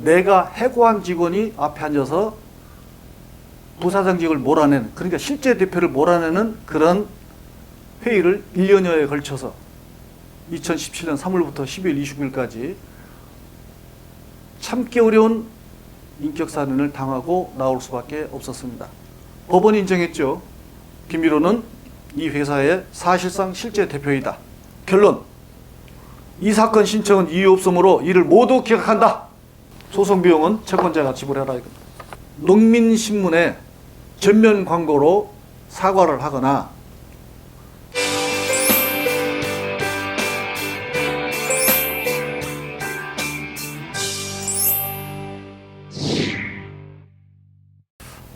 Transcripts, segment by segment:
내가 해고한 직원이 앞에 앉아서 부사장직을 몰아내는, 그러니까 실제 대표를 몰아내는 그런 회의를 1년여에 걸쳐서 2017년 3월부터 12월 29일까지 참기 어려운 인격살인을 당하고 나올 수밖에 없었습니다. 법원이 인정했죠. 김미로는 이 회사의 사실상 실제 대표이다. 결론, 이 사건 신청은 이유 없으므로 이를 모두 기각한다. 소송 비용은 채권자가 지불해라. 농민신문에 전면 광고로 사과를 하거나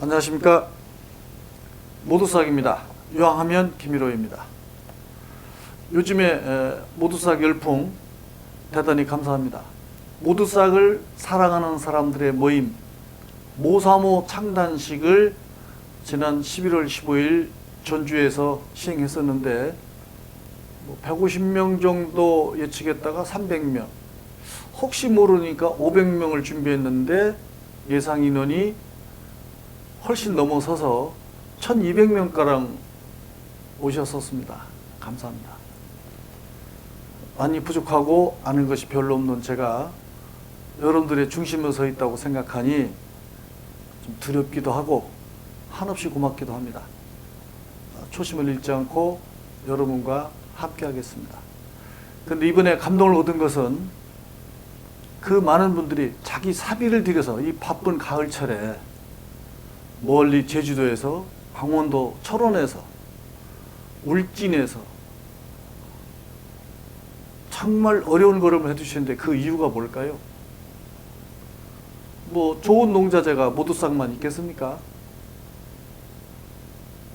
안녕하십니까. 모두싹입니다. 요양하면 김일호입니다. 요즘에 모두싹 열풍 대단히 감사합니다. 모두싹을 사랑하는 사람들의 모임 모사모 창단식을 지난 11월 15일 전주에서 시행했었는데 150명 정도 예측했다가 300명, 혹시 모르니까 500명을 준비했는데 예상 인원이 훨씬 넘어서서 1200명가량 오셨었습니다. 감사합니다. 많이 부족하고 아는 것이 별로 없는 제가 여러분들의 중심에 서 있다고 생각하니 좀 두렵기도 하고 한없이 고맙기도 합니다. 초심을 잃지 않고 여러분과 함께 하겠습니다. 그런데 이번에 감동을 얻은 것은 그 많은 분들이 자기 사비를 들여서 이 바쁜 가을철에 멀리 제주도에서, 강원도 철원에서, 울진에서 정말 어려운 걸음을 해주시는데 그 이유가 뭘까요? 좋은 농자재가 모두싹만 있겠습니까?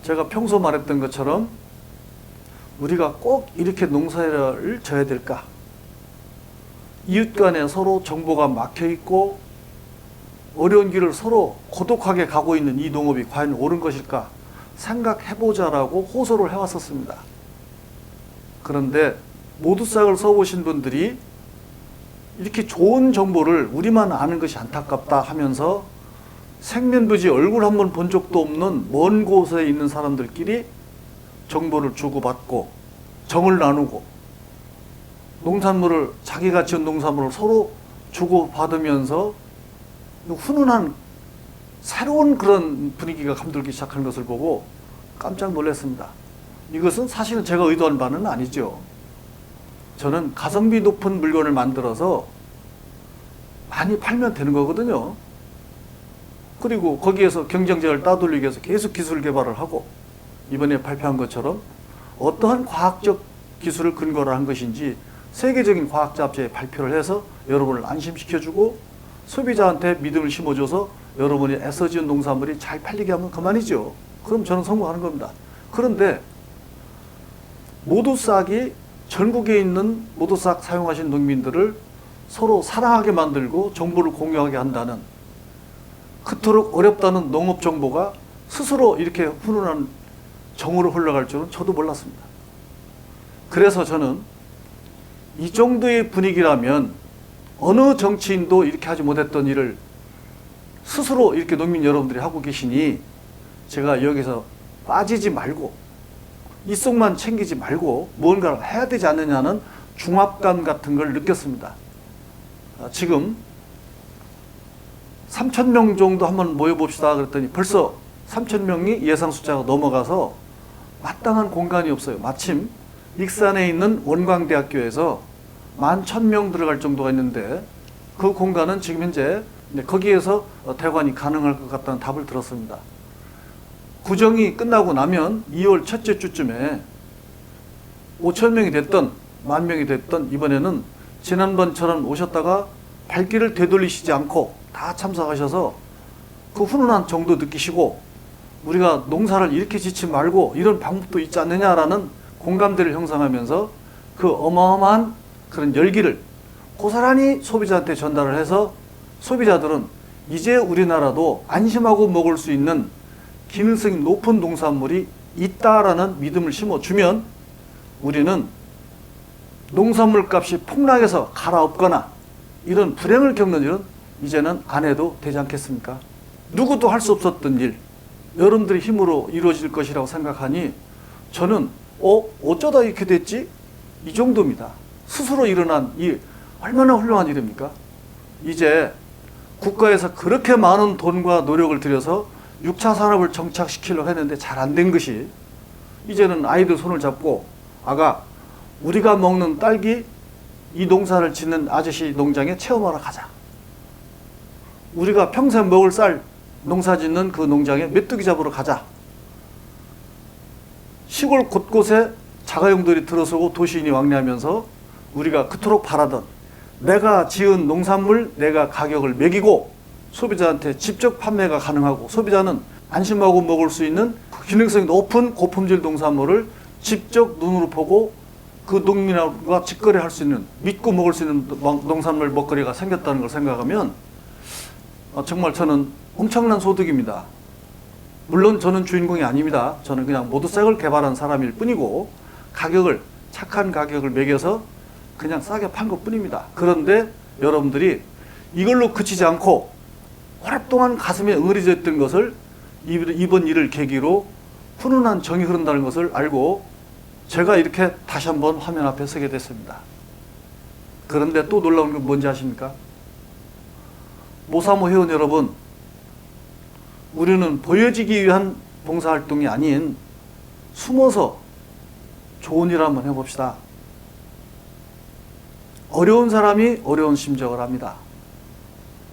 제가 평소 말했던 것처럼 우리가 꼭 이렇게 농사를 져야 될까? 이웃 간에 서로 정보가 막혀 있고 어려운 길을 서로 고독하게 가고 있는 이 농업이 과연 옳은 것일까 생각해보자라고 호소를 해왔었습니다. 그런데 모두싹을 써보신 분들이 이렇게 좋은 정보를 우리만 아는 것이 안타깝다 하면서 생면부지 얼굴 한번 본 적도 없는 먼 곳에 있는 사람들끼리 정보를 주고받고 정을 나누고 농산물을, 자기가 지은 농산물을 서로 주고받으면서 훈훈한 새로운 그런 분위기가 감돌기 시작하는 것을 보고 깜짝 놀랐습니다. 이것은 사실은 제가 의도한 바는 아니죠. 저는 가성비 높은 물건을 만들어서 많이 팔면 되는 거거든요. 그리고 거기에서 경쟁력을 따돌리기 위해서 계속 기술 개발을 하고 이번에 발표한 것처럼 어떠한 과학적 기술을 근거로 한 것인지 세계적인 과학 잡지에 발표를 해서 여러분을 안심시켜주고 소비자한테 믿음을 심어줘서 여러분이 애써 지은 농산물이 잘 팔리게 하면 그만이죠. 그럼 저는 성공하는 겁니다. 그런데 모두싹이 전국에 있는 모두싹 사용하신 농민들을 서로 사랑하게 만들고 정보를 공유하게 한다는, 그토록 어렵다는 농업 정보가 스스로 이렇게 훈훈한 정으로 흘러갈 줄은 저도 몰랐습니다. 그래서 저는 이 정도의 분위기라면 어느 정치인도 이렇게 하지 못했던 일을 스스로 이렇게 농민 여러분들이 하고 계시니 제가 여기서 빠지지 말고 이속만 챙기지 말고 뭔가를 해야 되지 않느냐는 중압감 같은 걸 느꼈습니다. 지금 3,000명 정도 한번 모여봅시다 그랬더니 벌써 3,000명이 예상 숫자가 넘어가서 마땅한 공간이 없어요. 마침 익산에 있는 원광대학교에서 11,000명 들어갈 정도가 있는데 그 공간은 지금 현재 거기에서 대관이 가능할 것 같다는 답을 들었습니다. 구정이 끝나고 나면 2월 첫째 주쯤에 5,000명이 됐던 10,000명이 됐던 이번에는 지난번처럼 오셨다가 발길을 되돌리시지 않고 다 참석하셔서 그 훈훈한 정도 느끼시고 우리가 농사를 이렇게 짓지 말고 이런 방법도 있지 않느냐라는 공감대를 형성하면서 그 어마어마한 그런 열기를 고스란히 소비자한테 전달을 해서 소비자들은 이제 우리나라도 안심하고 먹을 수 있는 기능성이 높은 농산물이 있다라는 믿음을 심어주면 우리는 농산물 값이 폭락해서 갈아엎거나 이런 불행을 겪는 일은 이제는 안 해도 되지 않겠습니까? 누구도 할 수 없었던 일, 여러분들의 힘으로 이루어질 것이라고 생각하니 저는 어쩌다 이렇게 됐지? 이 정도입니다. 스스로 일어난 일, 얼마나 훌륭한 일입니까? 이제 국가에서 그렇게 많은 돈과 노력을 들여서 6차 산업을 정착시키려고 했는데 잘 안 된 것이, 이제는 아이들 손을 잡고 아가, 우리가 먹는 딸기 이 농사를 짓는 아저씨 농장에 체험하러 가자. 우리가 평생 먹을 쌀 농사 짓는 그 농장에 메뚜기 잡으러 가자. 시골 곳곳에 자가용들이 들어서고 도시인이 왕래하면서 우리가 그토록 바라던 내가 지은 농산물 내가 가격을 매기고 소비자한테 직접 판매가 가능하고 소비자는 안심하고 먹을 수 있는 기능성이 높은 고품질 농산물을 직접 눈으로 보고 그 농민과 직거래할 수 있는, 믿고 먹을 수 있는 농산물 먹거리가 생겼다는 걸 생각하면 정말 저는 엄청난 소득입니다. 물론 저는 주인공이 아닙니다. 저는 그냥 모두색을 개발한 사람일 뿐이고 가격을, 착한 가격을 매겨서 그냥 싸게 판 것 뿐입니다. 그런데 여러분들이 이걸로 그치지 않고 오랫동안 가슴에 응어리져 있던 것을 이번 일을 계기로 훈훈한 정이 흐른다는 것을 알고 제가 이렇게 다시 한번 화면 앞에 서게 됐습니다. 그런데 또 놀라운 건 뭔지 아십니까? 모사모 회원 여러분, 우리는 보여지기 위한 봉사활동이 아닌 숨어서 좋은 일 한번 해봅시다. 어려운 사람이 어려운 심정을 합니다.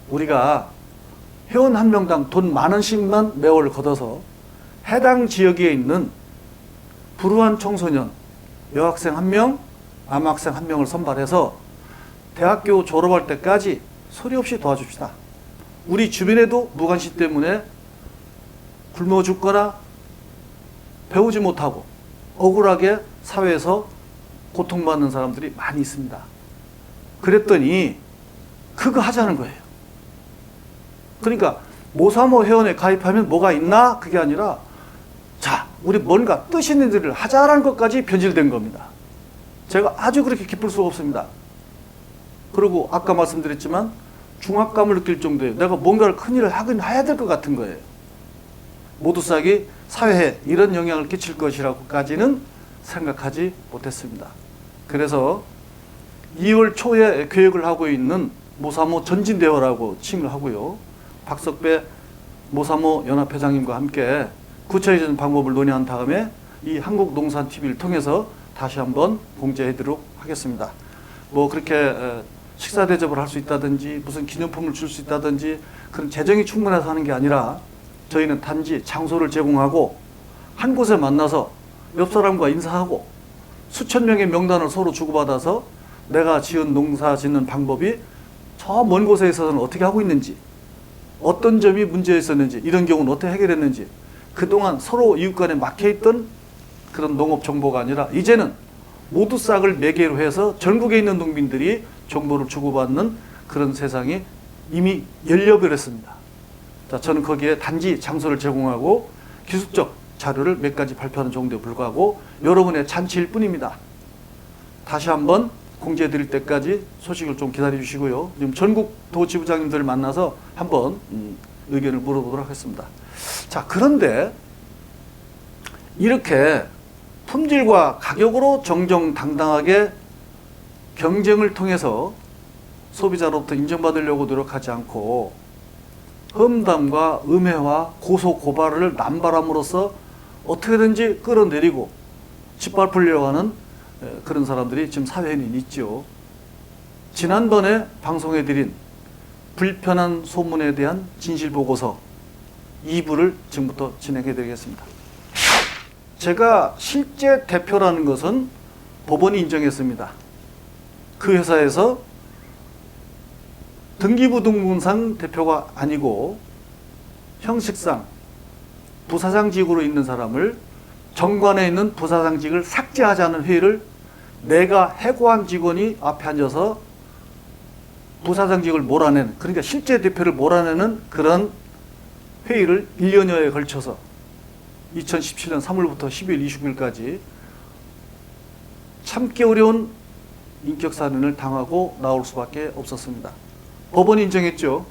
우리가 회원 한 명당 돈 10,000원씩만 매월 걷어서 해당 지역에 있는 불우한 청소년, 여학생 1명, 남학생 1명을 선발해서 대학교 졸업할 때까지 소리 없이 도와줍시다. 우리 주변에도 무관심 때문에 굶어 죽거나 배우지 못하고 억울하게 사회에서 고통받는 사람들이 많이 있습니다. 그랬더니 그거 하자는 거예요. 그러니까 모사모 회원에 가입하면 뭐가 있나? 그게 아니라 자, 우리 뭔가 뜻 있는 일을 하자라는 것까지 변질된 겁니다. 제가 아주 그렇게 기쁠 수가 없습니다. 그리고 아까 말씀드렸지만 중압감을 느낄 정도예요. 내가 뭔가를 큰일을 하긴 해야 될 것 같은 거예요. 모두싹이 사회에 이런 영향을 끼칠 것이라고까지는 생각하지 못했습니다. 그래서 2월 초에 계획을 하고 있는 모사모 전진대회라고 칭을 하고요. 박석배 모사모 연합회장님과 함께 구체적인 방법을 논의한 다음에 이 한국농산TV를 통해서 다시 한번 공지해드리도록 하겠습니다. 뭐 그렇게 식사 대접을 할 수 있다든지 무슨 기념품을 줄 수 있다든지 그런 재정이 충분해서 하는 게 아니라 저희는 단지 장소를 제공하고 한 곳에 만나서 옆 사람과 인사하고 수천 명의 명단을 서로 주고받아서 내가 지은 농사 짓는 방법이 저 먼 곳에 있어서는 어떻게 하고 있는지, 어떤 점이 문제였었는지, 이런 경우는 어떻게 해결했는지, 그동안 서로 이웃 간에 막혀있던 그런 농업 정보가 아니라 이제는 모두 싹을 매개로 해서 전국에 있는 농민들이 정보를 주고받는 그런 세상이 이미 열려버렸습니다. 자, 저는 거기에 단지 장소를 제공하고 기술적 자료를 몇 가지 발표하는 정도에 불과하고 여러분의 잔치일 뿐입니다. 다시 한번 공지해 드릴 때까지 소식을 좀 기다려 주시고요. 지금 전국 도지부장님들을 만나서 한번 의견을 물어보도록 하겠습니다. 자, 그런데 이렇게 품질과 가격으로 정정당당하게 경쟁을 통해서 소비자로부터 인정받으려고 노력하지 않고 험담과 음해와 고소 고발을 남발함으로써 어떻게든지 끌어내리고 짓밟으려고 하는 그런 사람들이 지금 사회에는 있죠. 지난번에 방송해드린 불편한 소문에 대한 진실보고서 2부를 지금부터 진행해드리겠습니다. 제가 실제 대표라는 것은 법원이 인정했습니다. 그 회사에서 등기부등본상 대표가 아니고 형식상 부사장직으로 있는 사람을 정관에 있는 부사장직을 삭제하자는 회의를 내가 해고한 직원이 앞에 앉아서 부사장직을 몰아내는, 그러니까 실제 대표를 몰아내는 그런 회의를 1년여에 걸쳐서 2017년 3월부터 12월 29일까지 참기 어려운 인격살인을 당하고 나올 수밖에 없었습니다. 법원이 인정했죠.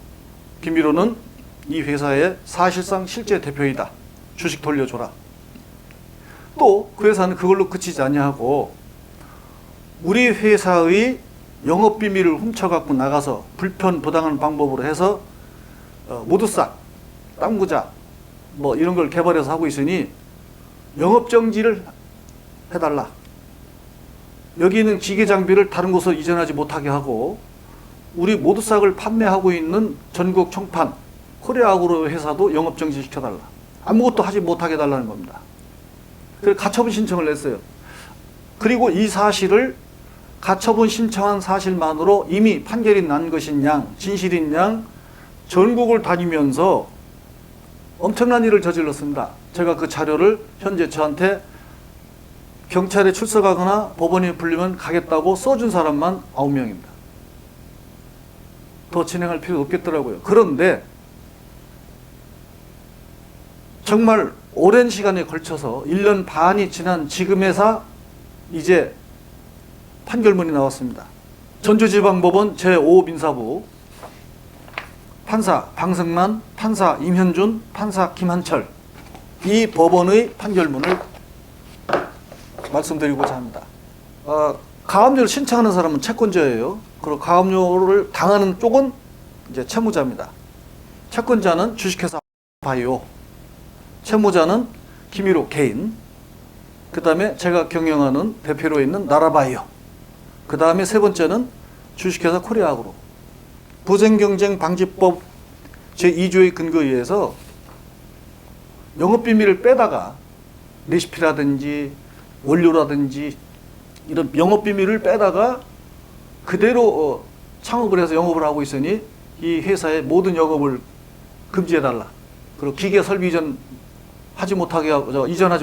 김일호는 이 회사의 사실상 실제 대표이다. 주식 돌려줘라. 또 그 회사는 그걸로 그치지 아니하고 우리 회사의 영업비밀을 훔쳐갖고 나가서 불편부당한 방법으로 해서 모두싹, 땅부자 뭐 이런 걸 개발해서 하고 있으니 영업정지를 해달라. 여기 있는 기계 장비를 다른 곳으로 이전하지 못하게 하고 우리 모두싹을 판매하고 있는 전국 총판 코리아아그로 회사도 영업정지 시켜달라. 아무것도 하지 못하게 해달라는 겁니다. 그래서 가처분 신청을 냈어요. 그리고 이 사실을 가처분 신청한 사실만으로 이미 판결이 난 것인 양, 진실인 양 전국을 다니면서 엄청난 일을 저질렀습니다. 제가 그 자료를 현재 저한테 경찰에 출석하거나 법원에 불리면 가겠다고 써준 사람만 9명입니다. 더 진행할 필요 없겠더라고요. 그런데 정말 오랜 시간에 걸쳐서 1년 반이 지난 지금에서 이제 판결문이 나왔습니다. 전주지방법원 제5민사부 판사 방승만, 판사 임현준, 판사 김한철 이 법원의 판결문을 말씀드리고자 합니다. 가압류를 신청하는 사람은 채권자예요. 그리고 가압류를 당하는 쪽은 이제 채무자입니다. 채권자는 주식회사 바이오, 채무자는 김일호 개인, 그 다음에 제가 경영하는 대표로 있는 나라바이오, 그 다음에 세 번째는 주식회사 코리아아그로. 부정경쟁방지법 제2조의 근거에 의해서 영업비밀을 빼다가 레시피라든지 원료라든지 이런 영업비밀을 빼다가 그대로 창업을 해서 영업을 하고 있으니 이 회사의 모든 영업을 금지해달라. 그리고 기계 설비 이전하지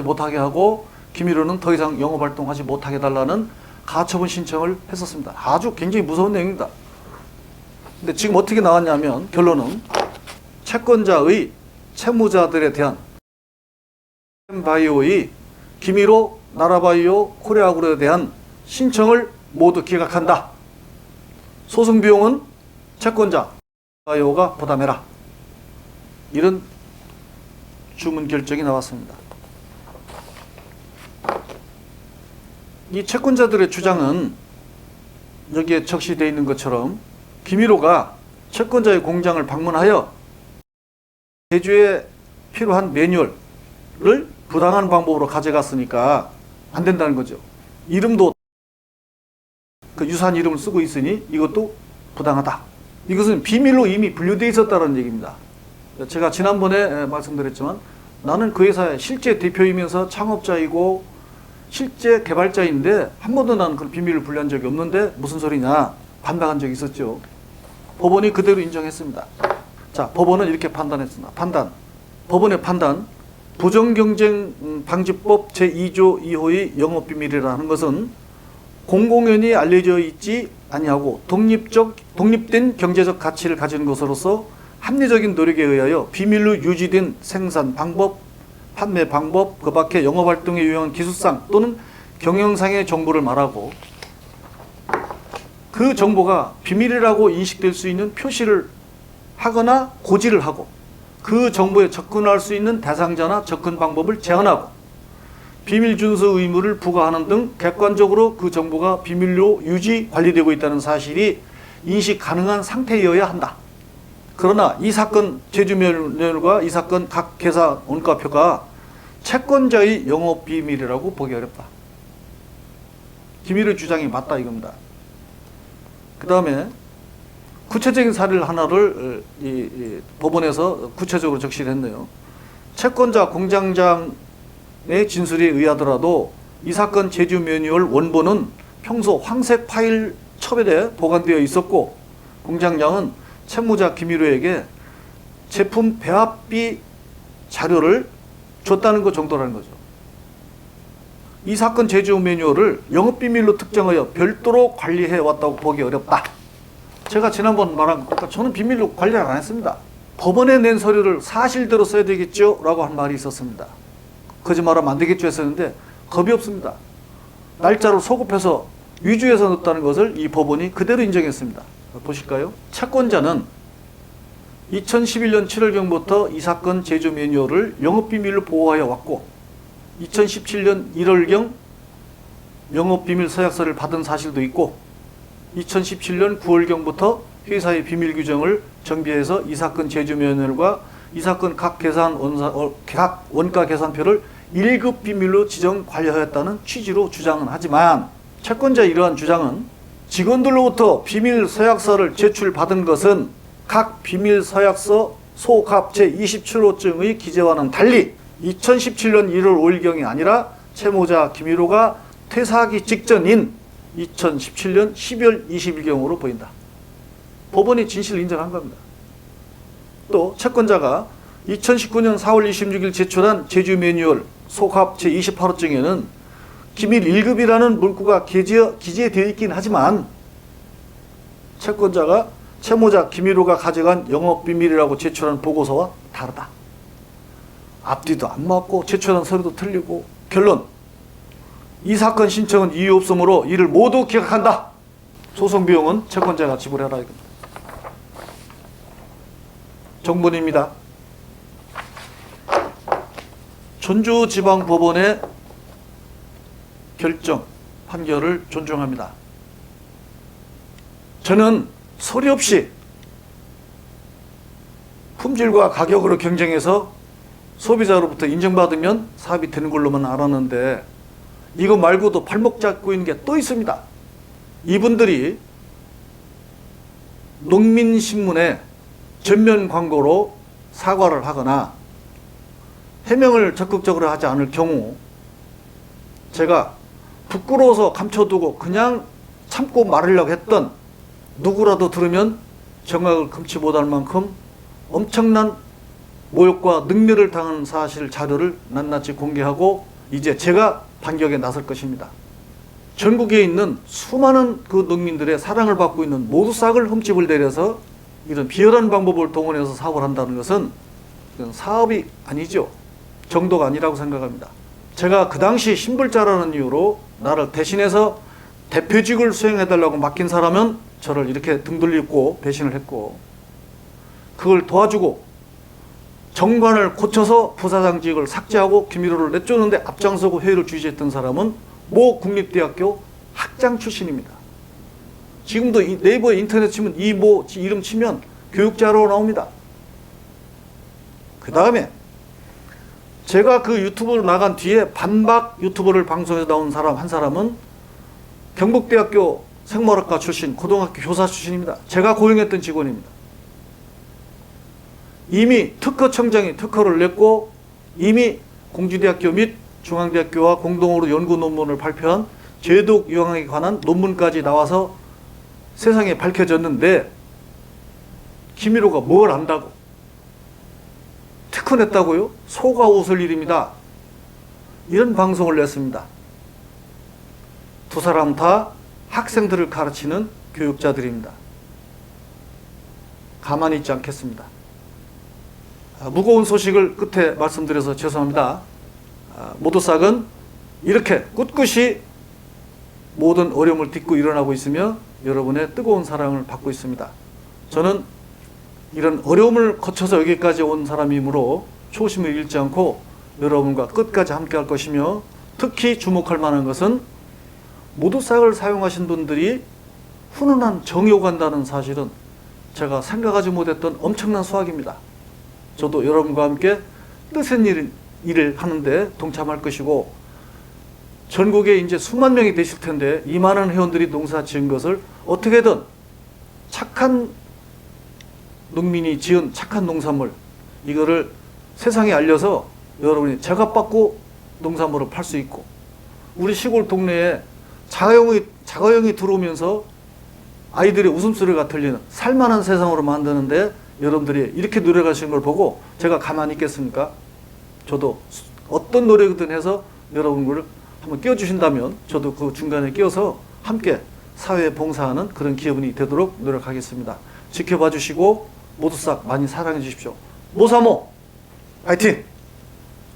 못하게 하고 김일호는 더 이상 영업활동하지 못하게 해달라는 가처분 신청을 했었습니다. 아주 굉장히 무서운 내용입니다. 근데 지금 어떻게 나왔냐면 결론은 채권자의 채무자들에 대한 바이오의 김일호, 나라바이오, 코리아아그로에 대한 신청을 모두 기각한다. 소송 비용은 채권자 바이오가 부담해라. 이런 주문 결정이 나왔습니다. 이 채권자들의 주장은 여기에 적시되어 있는 것처럼 김일호가 채권자의 공장을 방문하여 제조에 필요한 매뉴얼을 부당한 방법으로 가져갔으니까 안 된다는 거죠. 이름도 그 유사한 이름을 쓰고 있으니 이것도 부당하다. 이것은 비밀로 이미 분류되어 있었다는 얘기입니다. 제가 지난번에 말씀드렸지만 나는 그 회사의 실제 대표이면서 창업자이고 실제 개발자인데 한 번도 나는 그 비밀을 분류한 적이 없는데 무슨 소리냐 반박한 적이 있었죠. 법원이 그대로 인정했습니다. 자, 법원은 이렇게 판단했습니다. 법원의 판단, 부정경쟁방지법 제2조 2호의 영업비밀이라는 것은 공공연히 알려져 있지 아니하고 독립된 경제적 가치를 가지는 것으로서 합리적인 노력에 의하여 비밀로 유지된 생산 방법, 판매 방법, 그 밖에 영업활동에 유용한 기술상 또는 경영상의 정보를 말하고 그 정보가 비밀이라고 인식될 수 있는 표시를 하거나 고지를 하고 그 정보에 접근할 수 있는 대상자나 접근 방법을 제한하고 비밀 준수 의무를 부과하는 등 객관적으로 그 정보가 비밀로 유지 관리되고 있다는 사실이 인식 가능한 상태여야 한다. 그러나 이 사건 제주면과 이 사건 각 회사 원가표가 채권자의 영업비밀이라고 보기 어렵다. 김일의 주장이 맞다 이겁니다. 그 다음에 구체적인 사례를 하나를 이 법원에서 구체적으로 적시를 했네요. 채권자 공장장의 진술에 의하더라도 이 사건 제조 매뉴얼 원본은 평소 황색 파일 첩에 보관되어 있었고 공장장은 채무자 김일호에게 제품 배합비 자료를 줬다는 것 정도라는 거죠. 이 사건 제조 매뉴얼을 영업비밀로 특정하여 별도로 관리해 왔다고 보기 어렵다. 제가 지난번 말한 것, 저는 비밀로 관리를 안 했습니다. 법원에 낸 서류를 사실대로 써야 되겠죠? 라고 한 말이 있었습니다. 거짓말하면 안 되겠죠? 했었는데 겁이 없습니다. 날짜로 소급해서 위조해서 넣었다는 것을 이 법원이 그대로 인정했습니다. 보실까요? 채권자는 2011년 7월경부터 이 사건 제조 매뉴얼을 영업비밀로 보호하여 왔고 2017년 1월경 영업비밀 서약서를 받은 사실도 있고 2017년 9월경부터 회사의 비밀 규정을 정비해서 이 사건 제조 매뉴얼과 이 사건 각 원가 계산표를 1급 비밀로 지정 관리하였다는 취지로 주장은 하지만 채권자의 이러한 주장은 직원들로부터 비밀 서약서를 제출받은 것은 각 비밀 서약서 소갑 제27호증의 기재와는 달리 2017년 1월 5일경이 아니라 채무자 김일호가 퇴사하기 직전인 2017년 12월 20일경으로 보인다. 법원이 진실을 인정한 겁니다. 또 채권자가 2019년 4월 26일 제출한 제주 매뉴얼 소갑 제28호증에는 기밀 1급이라는 문구가 기재되어 있긴 하지만 채권자가 채무자 김일호가 가져간 영업비밀이라고 제출한 보고서와 다르다. 앞뒤도 안 맞고 제출한 서류도 틀리고 결론 이 사건 신청은 이유 없으므로 이를 모두 기각한다. 소송 비용은 채권자가 지불해라 이겁니다. 정본입니다. 전주지방법원의 결정, 판결을 존중합니다. 저는 소리 없이 품질과 가격으로 경쟁해서 소비자로부터 인정받으면 사업이 되는 걸로만 알았는데 이거 말고도 발목 잡고 있는 게 또 있습니다. 이분들이 농민신문에 전면 광고로 사과를 하거나 해명을 적극적으로 하지 않을 경우 제가 부끄러워서 감춰두고 그냥 참고 말하려고 했던 누구라도 들으면 정악을 금치 못할 만큼 엄청난 모욕과 능멸을 당한 사실 자료를 낱낱이 공개하고 이제 제가 반격에 나설 것입니다. 전국에 있는 수많은 그 농민들의 사랑을 받고 있는 모두 싹을 흠집을 내려서 이런 비열한 방법을 동원해서 사업을 한다는 것은 사업이 아니죠. 정도가 아니라고 생각합니다. 제가 그 당시 신불자라는 이유로 나를 대신해서 대표직을 수행해달라고 맡긴 사람은 저를 이렇게 등 돌리고 배신을 했고 그걸 도와주고 정관을 고쳐서 부사장직을 삭제하고 김일호를 내쫓는데 앞장서고 회의를 주재했던 사람은 모 국립대학교 학장 출신입니다. 지금도 네이버에 인터넷 치면 이 모 이름 치면 교육자로 나옵니다. 그 다음에 제가 그 유튜브로 나간 뒤에 반박 유튜버를 방송에서 나온 사람 한 사람은 경북대학교 생물학과 출신 고등학교 교사 출신입니다. 제가 고용했던 직원입니다. 이미 특허청장이 특허를 냈고 이미 공주대학교 및 중앙대학교와 공동으로 연구 논문을 발표한 제독 유형에 관한 논문까지 나와서 세상에 밝혀졌는데 김일호가 뭘 안다고 특허 냈다고요? 소가 웃을 일입니다. 이런 방송을 냈습니다. 두 사람 다 학생들을 가르치는 교육자들입니다. 가만히 있지 않겠습니다. 무거운 소식을 끝에 말씀드려서 죄송합니다. 모도싹은 이렇게 꿋꿋이 모든 어려움을 딛고 일어나고 있으며 여러분의 뜨거운 사랑을 받고 있습니다. 저는 이런 어려움을 거쳐서 여기까지 온 사람이므로 초심을 잃지 않고 여러분과 끝까지 함께 할 것이며 특히 주목할 만한 것은 모도싹을 사용하신 분들이 훈훈한 정이 오간다는 사실은 제가 생각하지 못했던 엄청난 수확입니다. 저도 여러분과 함께 뜻의 일을 하는데 동참할 것이고 전국에 이제 수만 명이 되실 텐데 이 많은 회원들이 농사 지은 것을 어떻게든 착한 농민이 지은 착한 농산물 이거를 세상에 알려서 여러분이 제값받고 농산물을 팔 수 있고 우리 시골 동네에 자가용이 들어오면서 아이들의 웃음소리가 들리는 살만한 세상으로 만드는데 여러분들이 이렇게 노력하시는 걸 보고 제가 가만히 있겠습니까? 저도 어떤 노력이든 해서 여러분을 한번 끼워주신다면 저도 그 중간에 끼어서 함께 사회에 봉사하는 그런 기업인이 되도록 노력하겠습니다. 지켜봐 주시고 모두 싹 많이 사랑해 주십시오. 모사모 파이팅!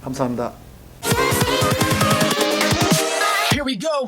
감사합니다. Here we go.